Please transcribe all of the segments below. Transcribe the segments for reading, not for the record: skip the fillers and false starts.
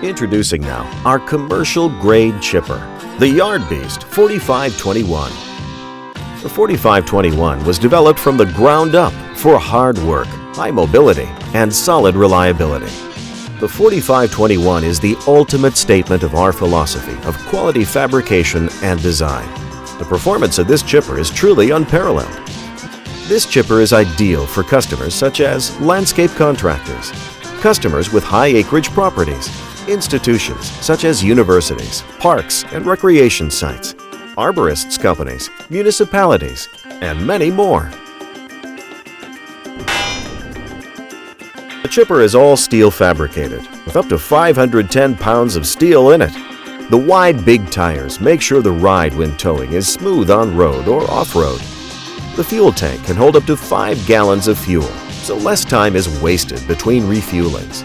Introducing now our commercial-grade chipper, the Yardbeast 4521. The 4521 was developed from the ground up for hard work, high mobility, and solid reliability. The 4521 is the ultimate statement of our philosophy of quality fabrication and design. The performance of this chipper is truly unparalleled. This chipper is ideal for customers such as landscape contractors, customers with high acreage properties, institutions such as universities, parks and recreation sites, arborists companies, municipalities, and many more. The chipper is all steel fabricated, with up to 510 pounds of steel in it. The wide big tires make sure the ride when towing is smooth on road or off-road. The fuel tank can hold up to 5 gallons of fuel, so less time is wasted between refuelings.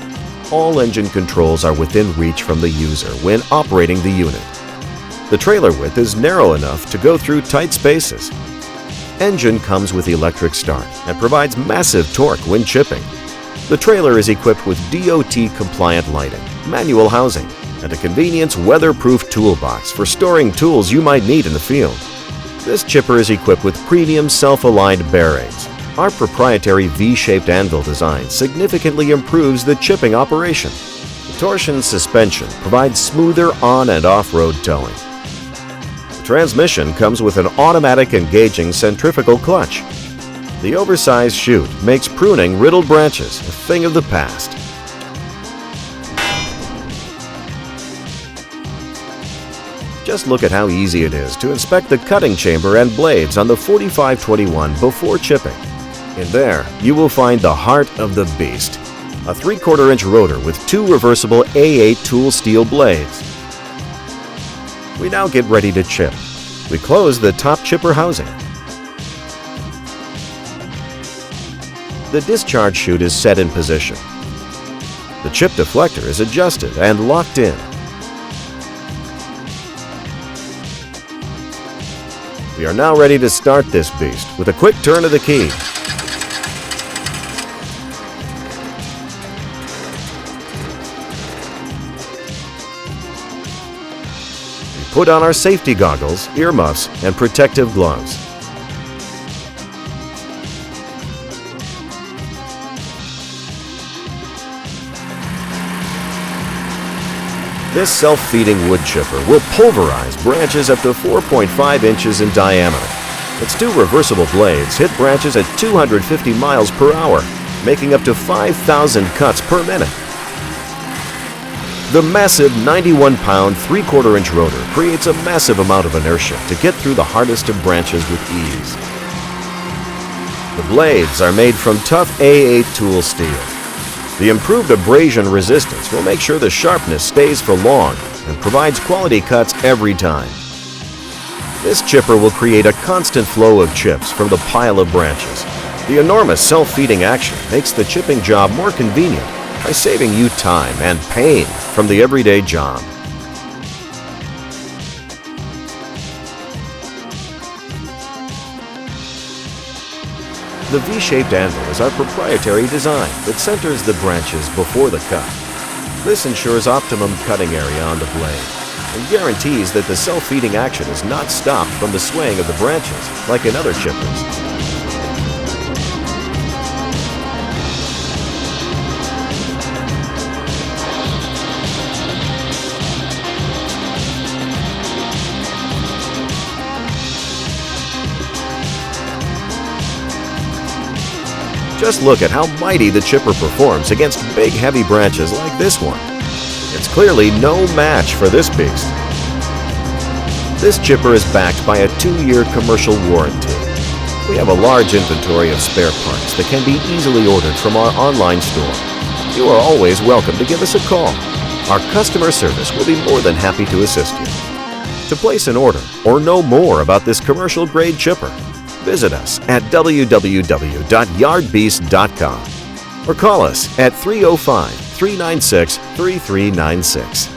All engine controls are within reach from the user when operating the unit. The trailer width is narrow enough to go through tight spaces. Engine comes with electric start and provides massive torque when chipping. The trailer is equipped with DOT-compliant lighting, manual housing, and a convenience weatherproof toolbox for storing tools you might need in the field. This chipper is equipped with premium self-aligned bearings. Our proprietary V-shaped anvil design significantly improves the chipping operation. The torsion suspension provides smoother on- and off-road towing. The transmission comes with an automatic engaging centrifugal clutch. The oversized chute makes pruning riddled branches a thing of the past. Just look at how easy it is to inspect the cutting chamber and blades on the 4521 before chipping. In there, you will find the heart of the beast, a 3/4-inch rotor with 2 reversible A8 tool steel blades. We now get ready to chip. We close the top chipper housing. The discharge chute is set in position. The chip deflector is adjusted and locked in. We are now ready to start this beast with a quick turn of the key. We put on our safety goggles, earmuffs, and protective gloves. This self-feeding wood chipper will pulverize branches up to 4.5 inches in diameter. Its 2 reversible blades hit branches at 250 miles per hour, making up to 5,000 cuts per minute. The massive 91-pound 3/4-inch rotor creates a massive amount of inertia to get through the hardest of branches with ease. The blades are made from tough A8 tool steel. The improved abrasion resistance will make sure the sharpness stays for long and provides quality cuts every time. This chipper will create a constant flow of chips from the pile of branches. The enormous self-feeding action makes the chipping job more convenient by saving you time and pain from the everyday job. The V-shaped anvil is our proprietary design that centers the branches before the cut. This ensures optimum cutting area on the blade and guarantees that the self-feeding action is not stopped from the swaying of the branches like in other chippers. Just look at how mighty the chipper performs against big, heavy branches like this one. It's clearly no match for this beast. This chipper is backed by a 2-year commercial warranty. We have a large inventory of spare parts that can be easily ordered from our online store. You are always welcome to give us a call. Our customer service will be more than happy to assist you. To place an order or know more about this commercial-grade chipper, visit us at www.yardbeast.com or call us at 305-396-3396.